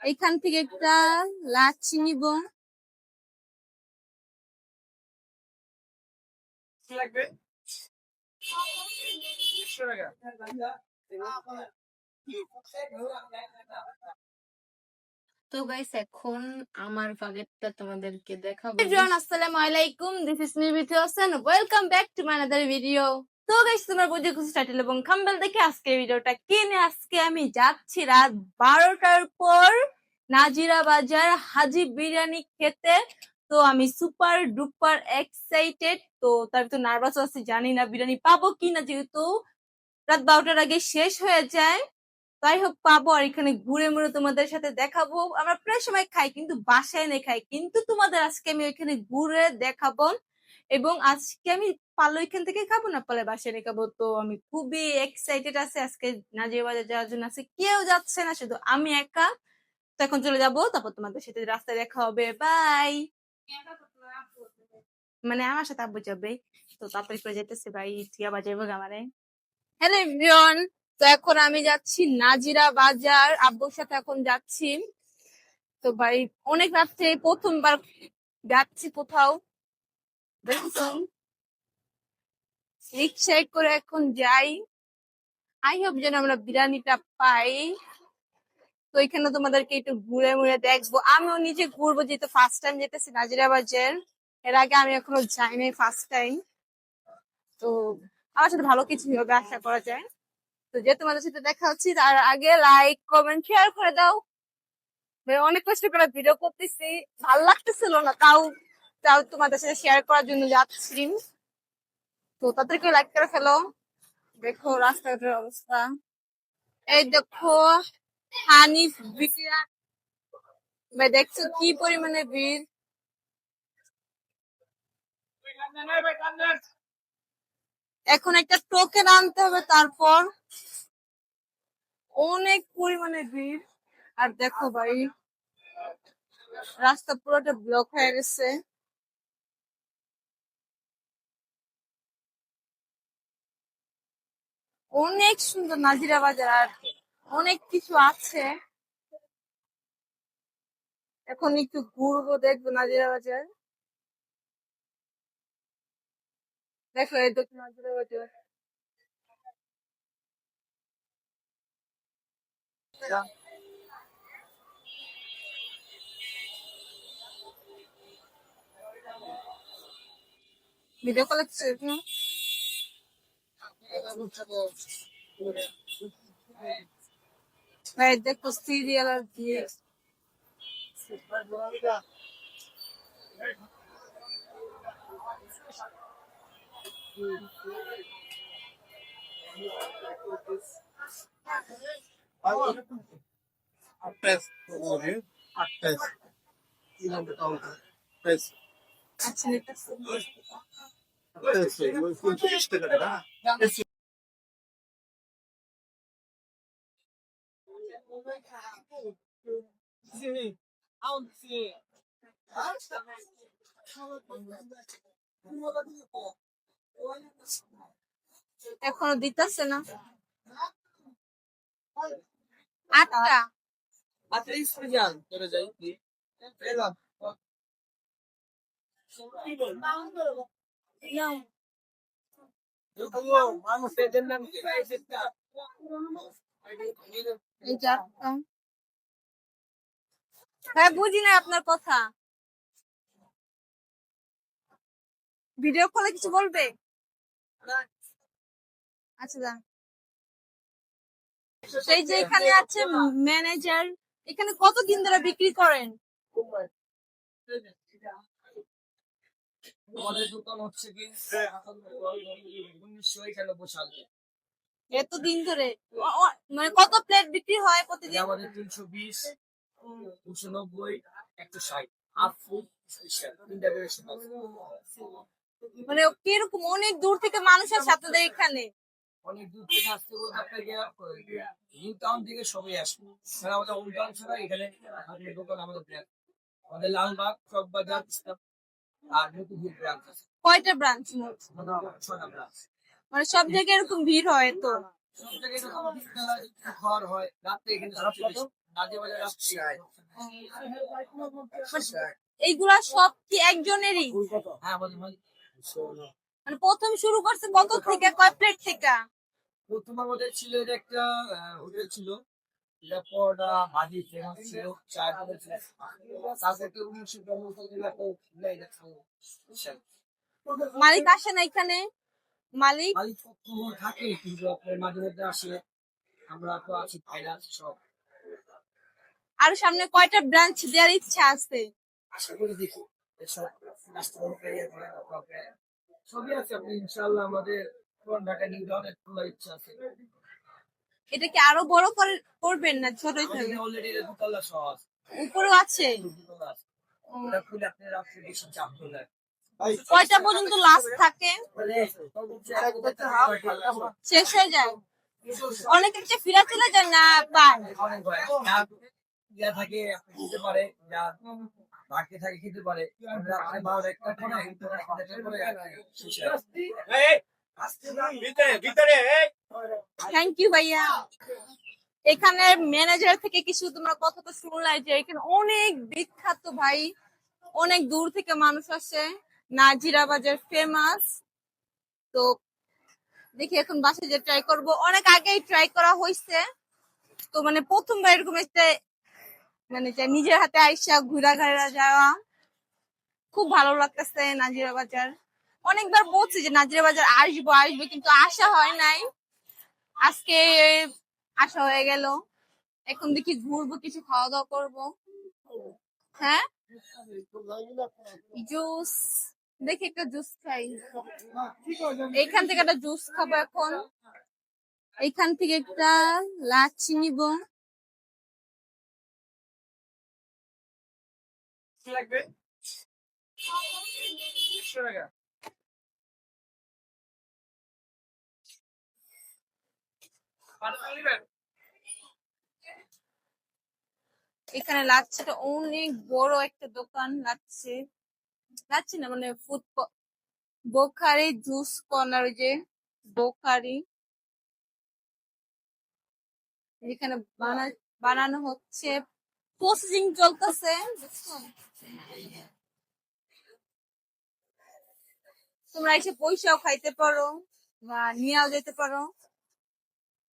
এখান থেকে একটা লাচ্ছি নিব। তো গাইস এখন আমার বাগেটটা তোমাদেরকে দেখাবো। আসসালামু আলাইকুম, this is Nibith Hossain, welcome back to my another video. তো গাইস তোমরা বুঝে খুশি টাইটেল এবং থাম্বনেল দেখে আজকে ভিডিওটা কিনে আজকে আমি যাচ্ছি রাত 12টার পর নাজিরা বাজার হাজি বিরিয়ানি খেতে। তো আমি সুপার ডুপার এক্সাইটেড, তো তার তো নার্ভাস আছি, জানি না বিরিয়ানি পাবো কিনা, যেহেতু রাত 12টার আগে শেষ হয়ে যায়। তাই হোক পাবো, আর এখানে ঘুরে মুড়ে তোমাদের সাথে দেখাবো। আমরা প্রায় সময় খাই কিন্তু বাসায় এনে খাই, কিন্তু তোমাদের আজকে আমি ওইখানে ঘুরে দেখাবো। এবং আজকে আমি পালো এখান থেকে খাবো না পালে বাসায় এনে খাবো। তো আমি খুবই এক্সাইটেড আছি আজকে নাজিরা বাজার যাওয়ার জন্য। আছে কেউ যাচ্ছে না, শুধু আমি একা। তো এখন চলে যাবো, তারপর তোমাদের সাথে রাস্তায় দেখা হবে। বাই। মানে আমার সাথে আব্বু যাবে, তো তাড়াতাড়ি করে যেতেছে ভাই, টিয়া বাজাইবো আমারে। হ্যালো এভরিওয়ান, তো এখন আমি যাচ্ছি নাজিরা বাজার, আব্বুর সাথে এখন যাচ্ছি। তো ভাই অনেক রাত্রে প্রথমবার যাচ্ছি কোথাও, দেখুন রিক্সায় করে এখন যাই। আই হোপ যেন আমরা বিরিয়ানিটা পাই। তো এখানে তোমাদেরকে একটু ঘুরে ঘুরে দেখবো, আমিও নিজে ঘুরবো, যেহেতু ফার্স্ট টাইম যেতেছি নাজিরা বাজার। এর আগে আমি এখনো যাইনি, ফার্স্ট টাইম। তো আমার সাথে ভালো কিছু হবে আশা করা যায়। তো যে তোমাদের সাথে দেখা হচ্ছে, তার আগে লাইক কমেন্ট শেয়ার করে দাও। অনেক কষ্ট করে ভিডিও করতেছি, ভালো লাগতেছিল না, তাও তাও তোমাদের সাথে শেয়ার করার জন্য যাচ্ছি। তো তাদেরকে লাইক করে ফেলো। দেখো রাস্তাঘাটের অবস্থা, এই দেখো হানিফ বিক্রিয়া, দেখছো কি পরিমাণে ভিড়। এখন একটা টোকেন আনতে হবে, তারপর অনেক পরিমাণে ভিড়। আর দেখো ভাই রাস্তা পুরোটা ব্লক হয়ে গেছে। অনেক সুন্দর নাজিরা বাজার, আর অনেক কিছু আছে। এখন একটু ঘুরবো, দেখবো নাজিরা বাজার। দেখো এই দেখো নাজিরা বাজার। ভিডিও কল দেখো সিরিয়াল আর কি। এখনো দিতেছে না। 8টা। হ্যাঁ বুঝি না আপনার কথা। ভিডিও কলে কিছু বলবে? আচ্ছা যান। সেই যে এখানে আছে ম্যানেজার, এখানে কতদিন ধরে বিক্রি করেন? আমাদের দোকান হচ্ছে কি 1991 সালে। এতদিন ধরে মানে কত প্লেট বিক্রি হয় প্রতিদিন? আমাদের 320, 290, 160 হাফ ফুড স্পেশাল তিনটা ভেরিয়েশন আছে। মানে কিরকম অনেক দূর থেকে মানুষ আসে আপনাদের এখানে? অনেক দূর থেকে আসতে বলতে আপনাকে নিউ টাউন থেকে সবাই আসবে। আমাদের ওল্ড টাউন ছাড়া এখানে আমাদের দোকান আমাদের ব্র্যান্ড, আমাদের লালবাগ, চকবাজার আর নতুন ব্রাঞ্চ আছে। কয়টা ব্রাঞ্চ? 6টা ব্রাঞ্চ। মানে সব জায়গায় এরকম ভিড় হয়? তো সব জায়গায় ঘর হয় রাত্রে, এখানে সবচেয়ে বেশি নাজিবাজার এইগুলা সব কি একজনেরই? হ্যাঁ আমাদের মানে প্রথম শুরু করছে কত থেকে, কয় প্লেট থেকে? প্রথম আমাদের ছিল এটা একটা হোটেল ছিল, এটা পরোটা ভাজি ফেমাস ছিল, চায়ের দোকান ছিল, তারপর একটা 1950 সালে একটা এটা খাবো। মালিক আসে না এখানে? মালিক মালিক সবসময় থাকে কিন্তু আপনার মাঝে মধ্যে আসে, আমরা তো আছি ফাইনান্স সব, আর সামনে কয়টা ব্রাঞ্চ দেওয়ার ইচ্ছা আছে? আশা করি দেখি এসব নাস্তা সবই আছে আপনি ইনশাআল্লাহ আমাদের পুরান ঢাকা নিউ টাউনে খোলার ইচ্ছা আছে। এটা কি আরো বড় করে করবেন না ছোটই থাকবে? অলরেডি দুতলা সহ আছে, উপরেও আছে? দুতলা আছে, ওটা খুলে আপনি রাখতে বেশি চাপ চলে কয়টা পর্যন্ত লাস্ট থাকে? শেষ হয়ে যায়? অনেক একটা ফিরা চলে যায় না পায়? অনেক হয় ইয়া থাকে আপনি খেতে পারে, যা বাকি থাকে খেতে পারে, আপনি 12-1টা করে শেষ হয়। থ্যাংক ইউ ভাইয়া। এখানে ম্যানেজার থেকে কিছু তোমরা কথা তো শুনলাই যে এখানে অনেক বিখ্যাত ভাই, অনেক দূর থেকে মানুষ আসে, নাজিরা বাজার ফেমাস। তো দেখি এখন বাসায় যে ট্রাই করব, অনেক আগেই ট্রাই করা হয়েছে, তো মানে প্রথমবার এরকম একটা মানে যে নিজের হাতে আইসা ঘুরা ঘুরা যাওয়া, খুব ভালো লাগতেছে। নাজিরা বাজার অনেকবার বলছি যে নাজিরা বাজার আসবো আসবো, কিন্তু আসা হয় নাই, আজকে আসা হয়ে গেল। এখন দেখি ঘুরবো, কিছু খাওয়া দাওয়া করবো। হ্যাঁ জুস, দেখি একটা জুস খাই, এইখান থেকে একটা জুস খাবো এখন, এইখান থেকে একটা লাচ্ছি নিব। এখানে লাচ্ছিটা অনেক বড় একটা দোকান, লাচ্ছি লাচ্ছি না মানে ফুড বোখারি জুস কর্নার, যে বোখারি এখানে বানানো হচ্ছে, প্রসেসিং চলতেছে। তোমরা এসে পয়সাও খাইতে পারো বা নিয়েও যেতে পারো,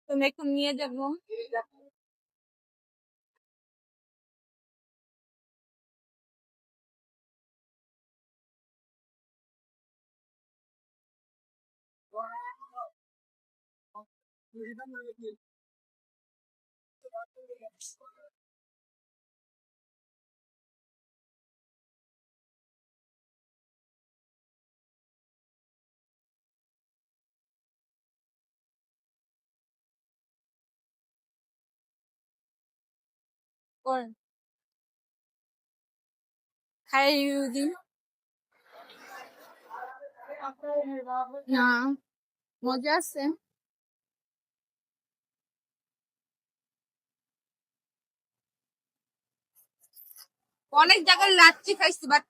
তুমি এখন নিয়ে যাবো। খাই দিন না, মজা আছে। অনেক জায়গায় লাচ্ছি খাইছি, বাট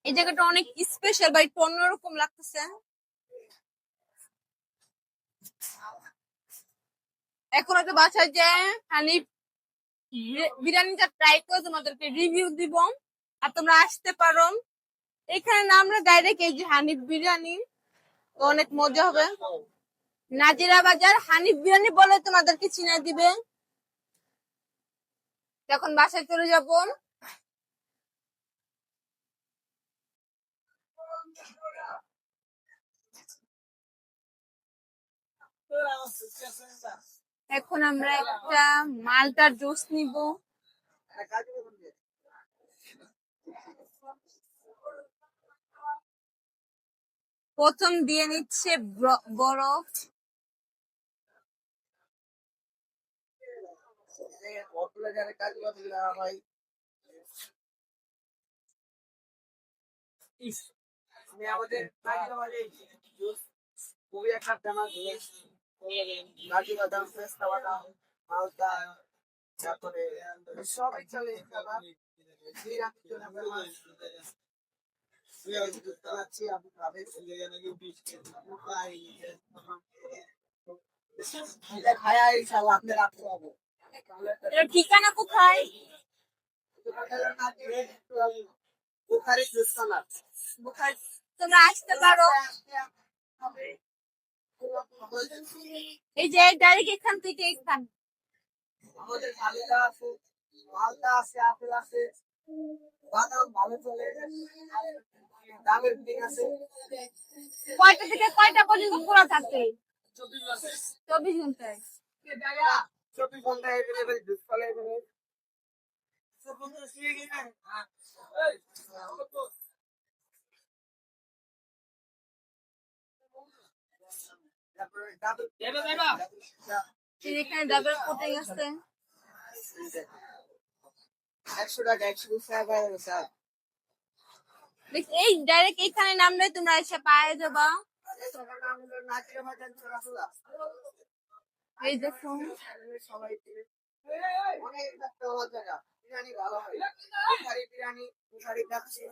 এই জায়গাটা অনেক স্পেশাল বা একটু অন্যরকম লাগতেছে। এখন হয়তো বাসায় যে হানি বিরিয়ানিটা ট্রাই করে তোমাদেরকে রিভিউ দিব, আর তোমরা আসতে পারো। এখানে নামটা ডাইরেক্ট এই যে হানিফ বিরিয়ানি, তো অনেক মজা হবে। নাজিরা বাজার হানিফ বিরিয়ানি বলে তোমাদেরকে চিনে দিবে। এখন বাসায় চলে যাব। এখন আমরা একটা মালটার জুস নিব। প্রথম দিয়ে নিচ্ছে বরফ, আমাদের খুবই একটা ফেমাস জিনিস, কাজু বাদাম, পেস্তা বাদাম, মালটা, তারপরে সবাই চলে খায়া ইনশাআল্লাহ আপনি রাখতে পারবো। এর ঠিকানা কোথায়? বুখার তোমরা আসতে পারো। এই যে ডাইরেক্ট এখান থেকে এখান। আমাদের কালিদা আছে, মালদা আছে, আপেল আছে, বাদাম ভালো চলে, ডাবের দিক আছে। কয়টা থেকে কয়টা পর্যন্ত খোলা থাকে? 24 ঘন্টা। 24 ঘন্টায়। 24 ঘন্টা এভেলেবেল জুস ফলে এভেলেবেল। এখানে ডাবল কোটিং আছে। 100 টাকা 120 টাকা স্যার। এই ডাইরেক্ট এখানে নামলে তোমরা এসে পায়ে যাবা। এই দেখো সবাই অনেক ভালো জায়গা, বিরিয়ানি ভালো হয়, বুখারি বিরিয়ানি, বুখারি কাচ্চি,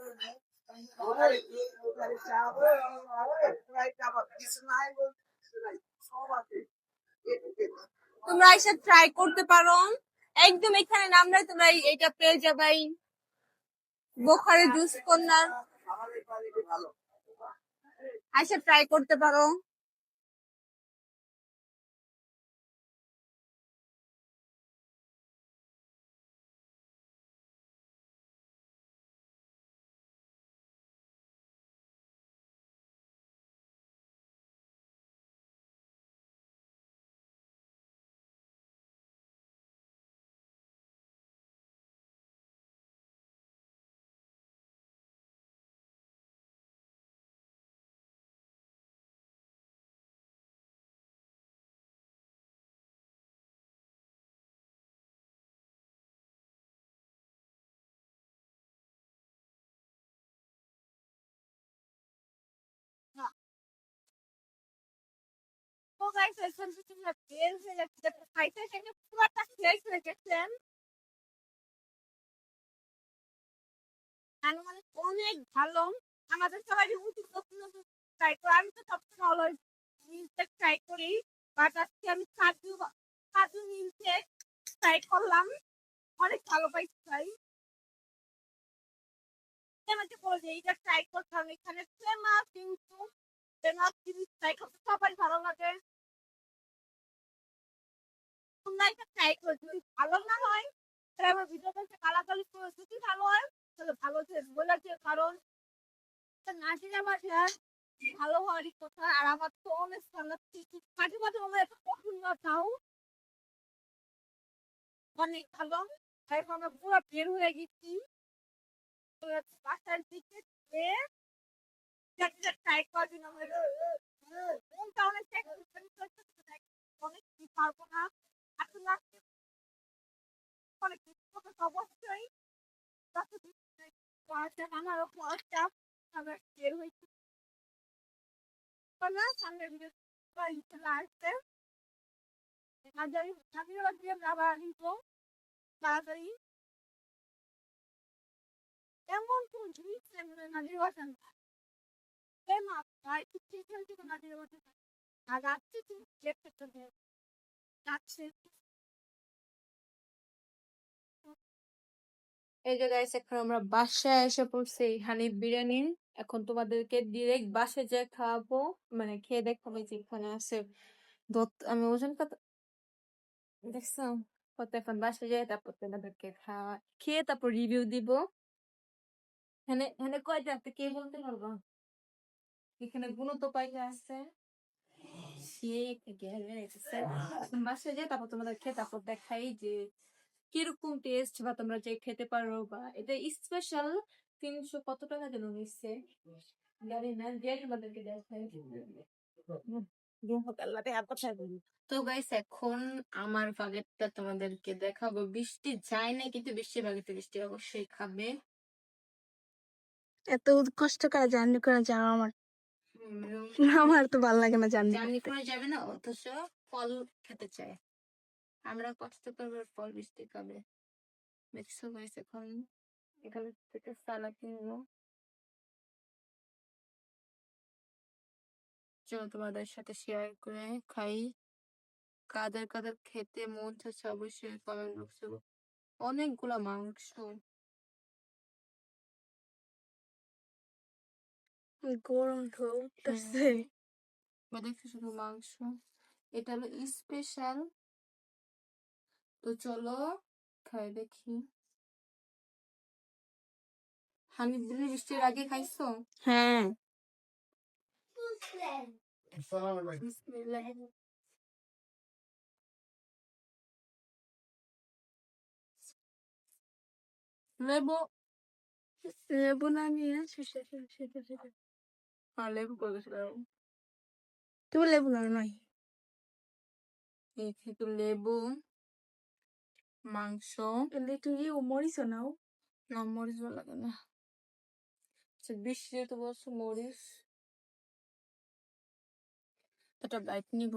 বুখারি চা, বুখারি কাবাব, কিছু নাই বলতে কিছু নাই, সব আছে। তোমরা এসে ট্রাই করতে পারো। একদম এখানে নামলে তোমরা এটা পেয়ে যাবাই। বোখারি জুস কর্নার আমাদের কোয়ালিটি ভালো। এসে ট্রাই করতে পারো। তো গাইস এখন তো তোমরা বের হয়ে যাচ্ছে খাইতে খাইতে পুরোটা শেষ হয়ে গেছেন। মানে অনেক ভালো। আমাদের সবাই উচিত ট্রাই করি। আমি তো সবসময় অলওয়েজ মিল্কশেক ট্রাই করি, বাট আজকে আমি কাজু কাজু মিল্কশেক ট্রাই করলাম। অনেক ভালো পাইছি ভাই। আমাকে বলে এইটা ট্রাই করতাম। এখানে ফেমাস কিন্তু ফেমাস জিনিস ট্রাই করতে সবাই ভালো লাগে। তোমরা এটা ট্রাই করো। যদি ভালো না হয় তাহলে আমার ভিডিওটা গালাগালি করে, যদি ভালো হয় তাহলে ভালো বলে যে, কারণ নাচিনা ভাষার ভালো হওয়ারই কথা। আর আমার তো অনেক ভালো লাগছে। মাঝে মাঝে আমার এত পছন্দ তাও অনেক ভালো। তাই আমরা পুরো বের হয়ে গেছি বাসার দিকে যেয়ে ট্রাই করার জন্য। মনটা অনেক অনেক পারবো না আসলে অনেক অবশ্যই আমারও একটা আমরা বের হয়েছি না সামনে ভিডিও চলে আসছে। আবার কিন্তু তাড়াতাড়ি এমন কোন জিনিস নাজির বাসান ফেমাস ভাই ঠিক হয়েছে নাজির বাসান। আর যাচ্ছে তুমি দেখতে চলে যাচ্ছে। এই যে গাইস এখন আমরা বাসায় এসে পড়ছি হানিফ বিরিয়ানি। এখন তোমাদেরকে ডিরেক্ট বাসায় যেয়ে খাওয়াবো, মানে খেয়ে দেখাবো যে এখানে আছে আমি ওজন কত দেখছো কত। এখন বাসায় যাই তারপর তোমাদেরকে খাওয়া খেয়ে তারপর রিভিউ দিব। এখানে এখানে কয়টা আছে কে বলতে পারবো? এখানে গুণতো কয়টা আছে সে একটা জ্ঞান বেড়েছে। বাসায় যাই তারপর তোমাদের খেয়ে তারপর দেখাই যে কিরকম টেস্ট, বা তোমরা যে খেতে পারো। বা এটা স্পেশাল 300 কত টাকা যেন নিচ্ছে জানি না, যে তোমাদেরকে দেখাই। তো গাইস এখন আমার বাগেটটা তোমাদেরকে দেখাবো। বৃষ্টি যায় না কিন্তু বৃষ্টির বাগেটে বৃষ্টি অবশ্যই খাবে। এত কষ্ট করে জার্নি করে যাওয়া আমার তো ভালো লাগে না জার্নি জার্নি করতে। করে যাবে না অথচ ফল খেতে চায়। আমরা কষ্ট করবো ফল বৃষ্টি খাবে। দেখছো গাইস এখন এখানে থেকে সালাদ কিনবো। চলো তোমাদের সাথে শেয়ার করে খাই। কাদের কাদের খেতে মন চাচ্ছে অবশ্যই কমেন্ট বক্সে অনেকগুলা মাংস। গরম তো উঠতেছে। দেখছি শুধু মাংস। এটা হলো স্পেশাল। তো চলো খাই দেখি। হানি বৃষ্টির আগে খাইছো? হ্যাঁ, বিসমিল্লাহ। লেবু। লেবু না নিয়ে শুষে লেবু করে গেছিলাম। তুমি লেবু না নয়। একটু লেবু, মাংস। এলে তুই মরিচ নাও। না মরিচ ভালো লাগে না। আচ্ছা বৃষ্টি তো বলছো মরিচ। একটা বাইট নিব।